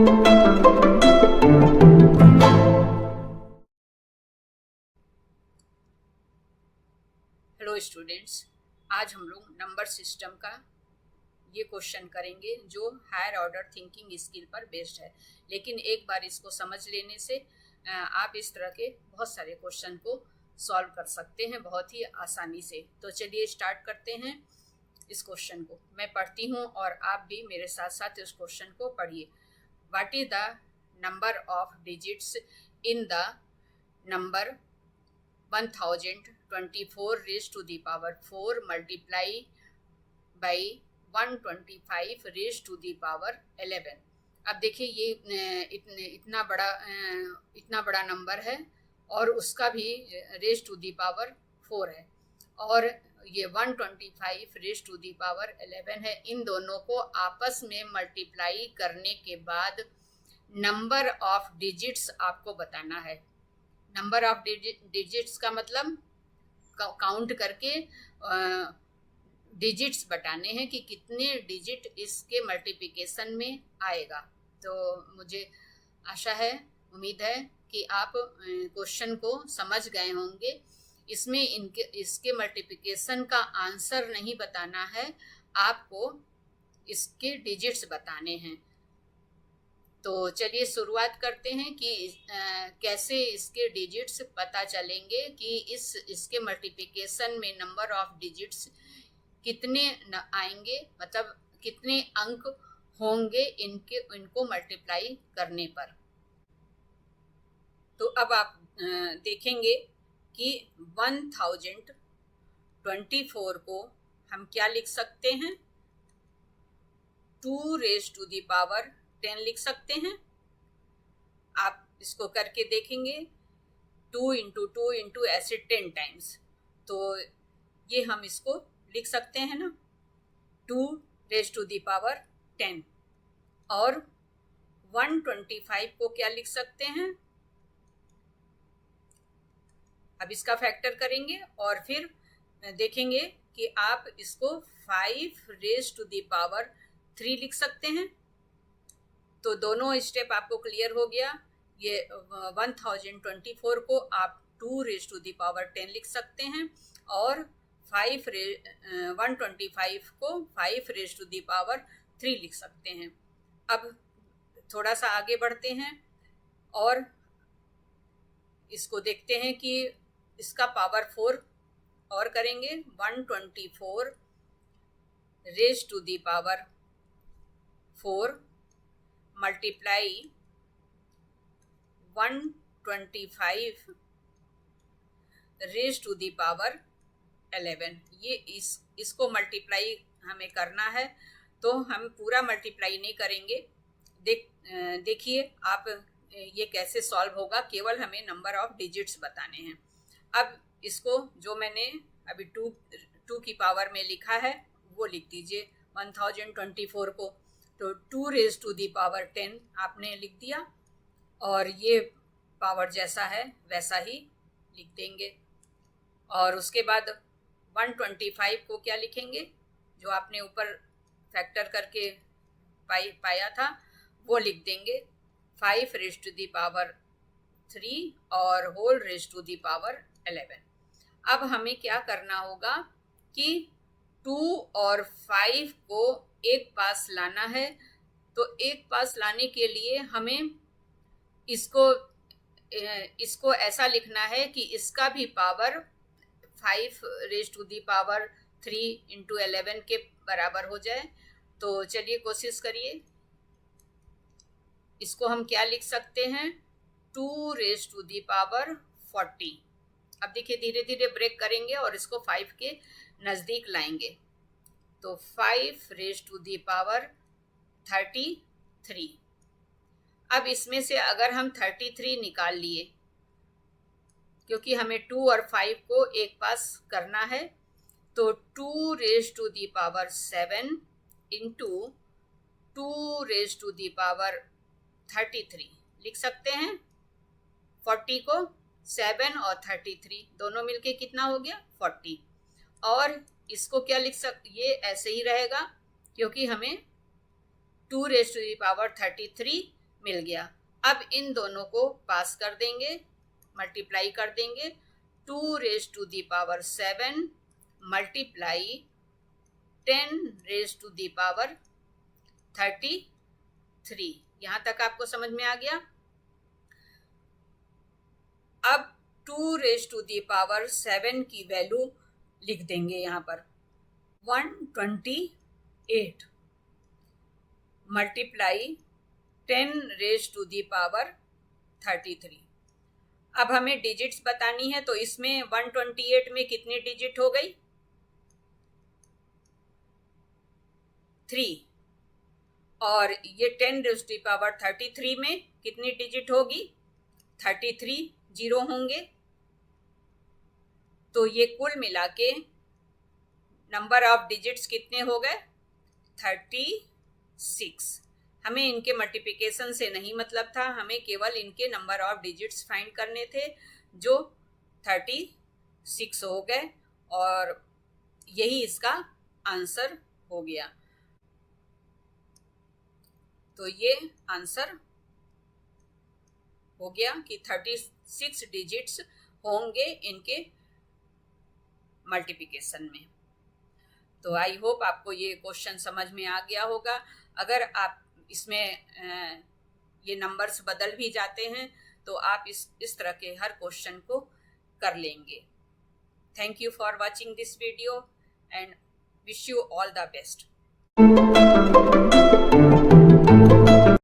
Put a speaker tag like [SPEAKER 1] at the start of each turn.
[SPEAKER 1] Hello students, आज हम लोग नंबर सिस्टम का ये क्वेश्चन करेंगे जो हायर ऑर्डर थिंकिंग स्किल पर बेस्ड है। लेकिन एक बार इसको समझ लेने से आप इस तरह के बहुत सारे क्वेश्चन को सॉल्व कर सकते हैं बहुत ही आसानी से। तो चलिए स्टार्ट करते हैं इस क्वेश्चन को। मैं पढ़ती हूँ और आप भी मेरे साथ साथ इस क्वेश्चन को पढ़िए। What is the number of digits in the number 1024 raised to the power 4 multiply by 125 raised to the power 11। अब देखिए ये इतना बड़ा नंबर है और उसका भी रेज टू दी पावर 4 है और ये 125 रेज टू दी पावर 11 है। इन दोनों को आपस में मल्टीप्लाई करने के बाद नंबर ऑफ डिजिट्स आपको बताना है। नंबर ऑफ डिजिट्स का मतलब काउंट करके डिजिट्स बताने हैं कि कितने डिजिट इसके मल्टीप्लिकेशन में आएगा। तो मुझे आशा है, उम्मीद है कि आप क्वेश्चन को समझ गए होंगे। इसमें इसके मल्टीप्लिकेशन का आंसर नहीं बताना है, आपको इसके डिजिट्स बताने हैं। तो चलिए शुरुआत करते हैं कि कैसे इसके डिजिट्स पता चलेंगे कि इसके मल्टीप्लिकेशन में नंबर ऑफ डिजिट्स कितने आएंगे, मतलब कितने अंक होंगे इनको मल्टीप्लाई करने पर। तो अब आप देखेंगे कि 1024 को हम क्या लिख सकते हैं, 2 रेज टू दी पावर 10 लिख सकते हैं। आप इसको करके देखेंगे, 2 इंटू 2 इंटू ऐसे 10 टाइम्स, तो ये हम इसको लिख सकते हैं ना, 2 रेज टू दी पावर 10। और 125 को क्या लिख सकते हैं, अब इसका फैक्टर करेंगे और फिर देखेंगे कि आप इसको 5 रेज टू दी पावर 3 लिख सकते हैं। तो दोनों स्टेप आपको क्लियर हो गया। ये 1024 को आप 2 रेज टू दी पावर 10 लिख सकते हैं और 125 को 5 रेज टू दी पावर 3 लिख सकते हैं। अब थोड़ा सा आगे बढ़ते हैं और इसको देखते हैं कि इसका पावर 4 और करेंगे। 124 raise to the power 4 multiply 125 raise to the power 11। ये इसको मल्टीप्लाई हमें करना है, तो हम पूरा मल्टीप्लाई नहीं करेंगे। देखिए आप ये कैसे सॉल्व होगा, केवल हमें नंबर ऑफ डिजिट्स बताने हैं। अब इसको जो मैंने अभी 2 की पावर में लिखा है वो लिख दीजिए 1024 को। तो 2 रेज टू दी पावर 10 आपने लिख दिया और ये पावर जैसा है वैसा ही लिख देंगे। और उसके बाद 125 को क्या लिखेंगे, जो आपने ऊपर फैक्टर करके पाया था वो लिख देंगे 5 रेज टू दी पावर 3 और whole raise to the power 11। अब हमें क्या करना होगा कि 2 और 5 को एक पास लाना है। तो एक पास लाने के लिए हमें इसको ऐसा लिखना है कि इसका भी power 5 raise to the power 3 into 11 के बराबर हो जाए। तो चलिए कोशिश करिए। इसको हम क्या लिख सकते हैं, 2 रेज टू दी पावर 40। अब देखिए धीरे धीरे ब्रेक करेंगे और इसको 5 के नज़दीक लाएंगे। तो 5 रेज टू दी पावर 33। अब इसमें से अगर हम 33 निकाल लिए, क्योंकि हमें 2 और 5 को एक पास करना है, तो 2 raise to the power 7 into 2 raise to the power 33 लिख सकते हैं। 40 को 7 और 33 दोनों मिलके कितना हो गया, 40। और इसको क्या लिख सकते, ये ऐसे ही रहेगा क्योंकि हमें 2 रेज टू दी पावर 33 मिल गया। अब इन दोनों को पास कर देंगे, मल्टीप्लाई कर देंगे। 2 raise to the power 7 multiply 10 raise to the power 33। यहाँ तक आपको समझ में आ गया। अब 2 रेज़ टू दी पावर 7 की वैल्यू लिख देंगे यहाँ पर। 128 multiply 10 raise to the power 33। अब हमें डिजिट्स बतानी है, तो इसमें 128 में कितनी डिजिट हो गई? 3। और ये 10 रेज़ टू दी पावर 33 में कितनी डिजिट होगी? 33 जीरो होंगे। तो ये कुल मिला के नंबर ऑफ डिजिट्स कितने हो गए? 36। हमें इनके मल्टीप्लिकेशन से नहीं मतलब था, हमें केवल इनके नंबर ऑफ डिजिट्स फाइंड करने थे, जो 36 हो गए और यही इसका आंसर हो गया। तो ये आंसर हो गया कि 36 डिजिट्स होंगे इनके मल्टीप्लिकेशन में। तो आई होप आपको ये क्वेश्चन समझ में आ गया होगा। अगर आप इसमें ये नंबर्स बदल भी जाते हैं तो आप इस तरह के हर क्वेश्चन को कर लेंगे। Thank you for watching this video and wish you all the best.